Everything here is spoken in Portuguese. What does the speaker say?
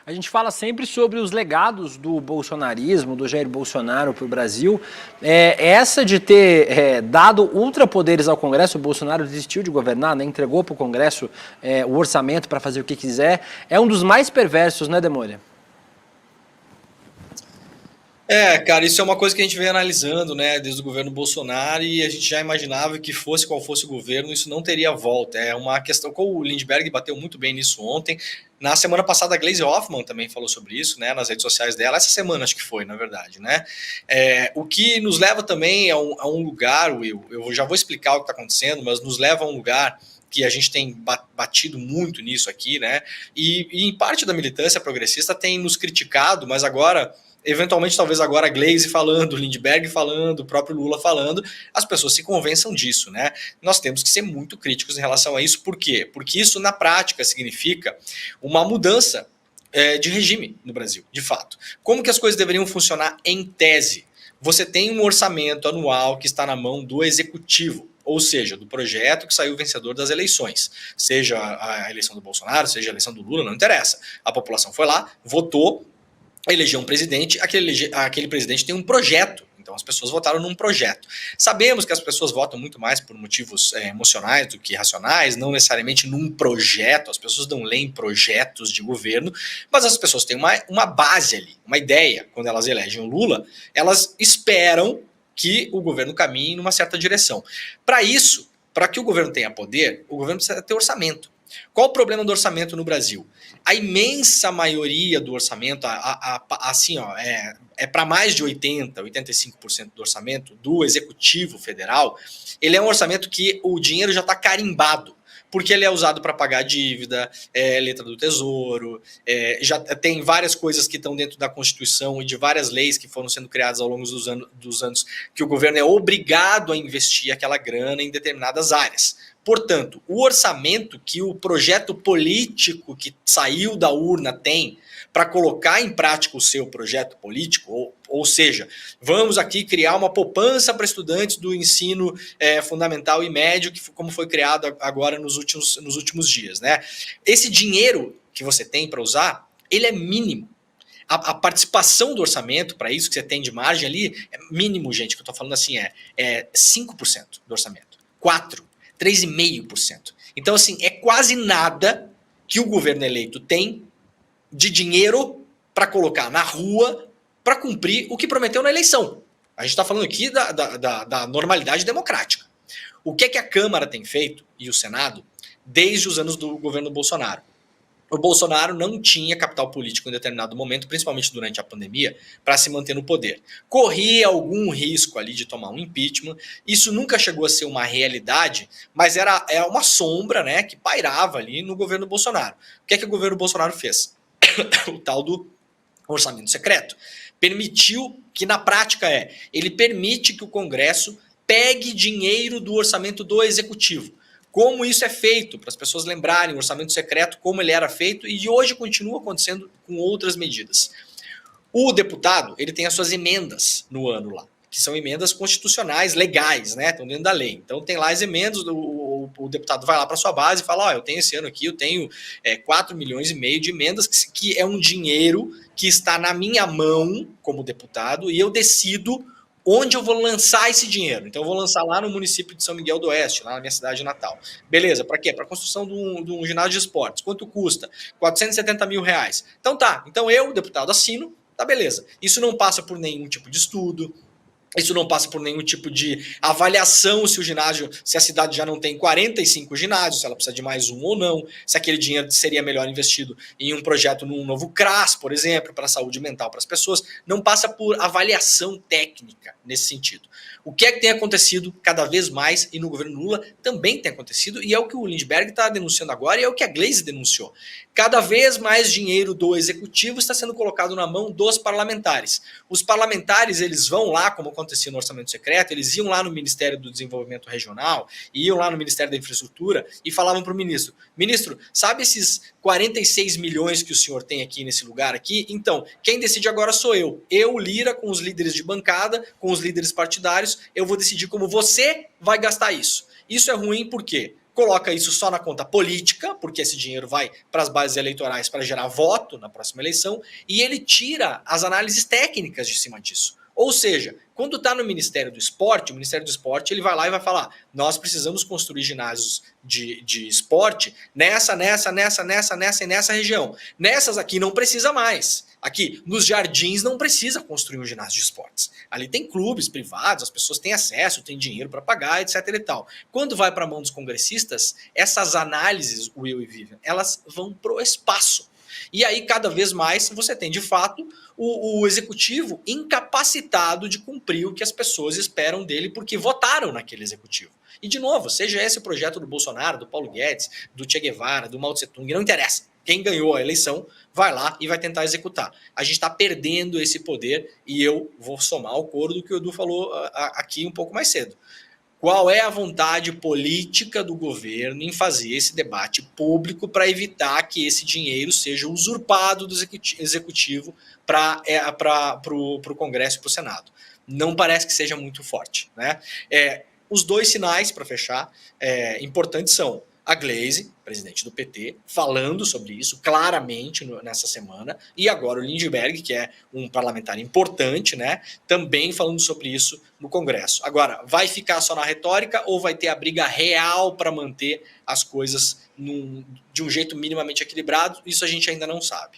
A gente fala sempre sobre os legados do bolsonarismo, do Jair Bolsonaro para o Brasil. Essa de ter dado ultrapoderes ao Congresso, o Bolsonaro desistiu de governar, né? Entregou para o Congresso o orçamento para fazer o que quiser. É um dos mais perversos, né, Demolha? Cara, isso é uma coisa que a gente vem analisando, né, desde o governo Bolsonaro, e a gente já imaginava que fosse qual fosse o governo, isso não teria volta. É uma questão, o Lindbergh bateu muito bem nisso ontem. Na semana passada, a Gleisi Hoffmann também falou sobre isso, né, nas redes sociais dela. Essa semana acho que foi, na verdade, né. O que nos leva também a um lugar, Will, eu já vou explicar o que está acontecendo, mas nos leva a um lugar que a gente tem batido muito nisso aqui, né, e em parte da militância progressista tem nos criticado, mas agora eventualmente, talvez agora a Gleisi falando, o Lindbergh falando, o próprio Lula falando, as pessoas se convençam disso, né? Nós temos que ser muito críticos em relação a isso. Por quê? Porque isso, na prática, significa uma mudança de regime no Brasil, de fato. Como que as coisas deveriam funcionar em tese? Você tem um orçamento anual que está na mão do executivo, ou seja, do projeto que saiu vencedor das eleições. Seja a eleição do Bolsonaro, seja a eleição do Lula, não interessa. A população foi lá, votou, elegeu um presidente, aquele presidente tem um projeto. Então as pessoas votaram num projeto. Sabemos que as pessoas votam muito mais por motivos emocionais do que racionais, não necessariamente num projeto, as pessoas não leem projetos de governo, mas as pessoas têm uma base ali, uma ideia. Quando elas elegem o Lula, elas esperam que o governo caminhe numa certa direção. Para isso, para que o governo tenha poder, o governo precisa ter orçamento. Qual o problema do orçamento no Brasil? A imensa maioria do orçamento, assim, ó, para mais de 85% do orçamento do Executivo Federal, ele é um orçamento que o dinheiro já está carimbado, porque ele é usado para pagar dívida, letra do Tesouro, já tem várias coisas que estão dentro da Constituição e de várias leis que foram sendo criadas ao longo dos anos que o governo é obrigado a investir aquela grana em determinadas áreas. Portanto, o orçamento que o projeto político que saiu da urna tem para colocar em prática o seu projeto político, ou seja, vamos aqui criar uma poupança para estudantes do ensino fundamental e médio, como foi criado agora nos últimos dias, né? Esse dinheiro que você tem para usar, ele é mínimo. A participação do orçamento, para isso que você tem de margem ali, é mínimo, gente, que eu estou falando assim, é 5% do orçamento, 4%. 3,5%. Então, assim, é quase nada que o governo eleito tem de dinheiro para colocar na rua para cumprir o que prometeu na eleição. A gente está falando aqui da normalidade democrática. O que é que a Câmara tem feito, e o Senado, desde os anos do governo Bolsonaro? O Bolsonaro não tinha capital político em determinado momento, principalmente durante a pandemia, para se manter no poder. Corria algum risco ali de tomar um impeachment. Isso nunca chegou a ser uma realidade, mas era uma sombra, né, que pairava ali no governo Bolsonaro. O que é que o governo Bolsonaro fez? O tal do orçamento secreto. Permitiu que, na prática, ele permite que o Congresso pegue dinheiro do orçamento do Executivo. Como isso é feito, para as pessoas lembrarem, o orçamento secreto, como ele era feito, e hoje continua acontecendo com outras medidas. O deputado, ele tem as suas emendas no ano lá, que são emendas constitucionais, legais, né? Estão dentro da lei. Então tem lá as emendas, o deputado vai lá para a sua base e fala, eu tenho esse ano aqui, eu tenho 4,5 milhões de emendas, que é um dinheiro que está na minha mão como deputado, e eu decido onde eu vou lançar esse dinheiro. Então eu vou lançar lá no município de São Miguel do Oeste, lá na minha cidade natal. Beleza, para quê? Para a construção de um ginásio de esportes. Quanto custa? 470 mil reais. Então tá, então eu, deputado, assino, tá beleza. Isso não passa por nenhum tipo de estudo, isso não passa por nenhum tipo de avaliação se a cidade já não tem 45 ginásios, se ela precisa de mais um ou não, se aquele dinheiro seria melhor investido em um projeto num novo CRAS, por exemplo, para a saúde mental para as pessoas. Não passa por avaliação técnica nesse sentido. O que é que tem acontecido cada vez mais, e no governo Lula também tem acontecido, e é o que o Lindbergh está denunciando agora, e é o que a Gleisi denunciou. Cada vez mais dinheiro do executivo está sendo colocado na mão dos parlamentares. Os parlamentares, eles vão lá, como acontecia no orçamento secreto, eles iam lá no Ministério do Desenvolvimento Regional, iam lá no Ministério da Infraestrutura e falavam para o ministro, ministro, sabe esses 46 milhões que o senhor tem aqui nesse lugar aqui? Então, quem decide agora sou eu. Eu, Lira, com os líderes de bancada, com os líderes partidários, eu vou decidir como você vai gastar isso. Isso é ruim por quê? coloca isso só na conta política, porque esse dinheiro vai para as bases eleitorais para gerar voto na próxima eleição, e ele tira as análises técnicas de cima disso. Ou seja, quando está no Ministério do Esporte, o Ministério do Esporte ele vai lá e vai falar: nós precisamos construir ginásios de esporte nessa e nessa região. Nessas aqui não precisa mais. Aqui, nos Jardins, não precisa construir um ginásio de esportes. Ali tem clubes privados, as pessoas têm acesso, têm dinheiro para pagar, etc. e tal. Quando vai para a mão dos congressistas, essas análises, Will e Vivian, elas vão pro espaço. E aí, cada vez mais, você tem, de fato, o executivo incapacitado de cumprir o que as pessoas esperam dele porque votaram naquele executivo. E, de novo, seja esse o projeto do Bolsonaro, do Paulo Guedes, do Che Guevara, do Mao Tse Tung, não interessa. Quem ganhou a eleição vai lá e vai tentar executar. A gente está perdendo esse poder e eu vou somar ao coro do que o Edu falou aqui um pouco mais cedo. Qual é a vontade política do governo em fazer esse debate público para evitar que esse dinheiro seja usurpado do executivo para o Congresso e para o Senado? Não parece que seja muito forte, né? Os dois sinais, para fechar, importantes são a Glaze, presidente do PT, falando sobre isso claramente nessa semana, e agora o Lindbergh, que é um parlamentar importante, né, também falando sobre isso no Congresso. Agora, vai ficar só na retórica ou vai ter a briga real para manter as coisas de um jeito minimamente equilibrado? Isso a gente ainda não sabe.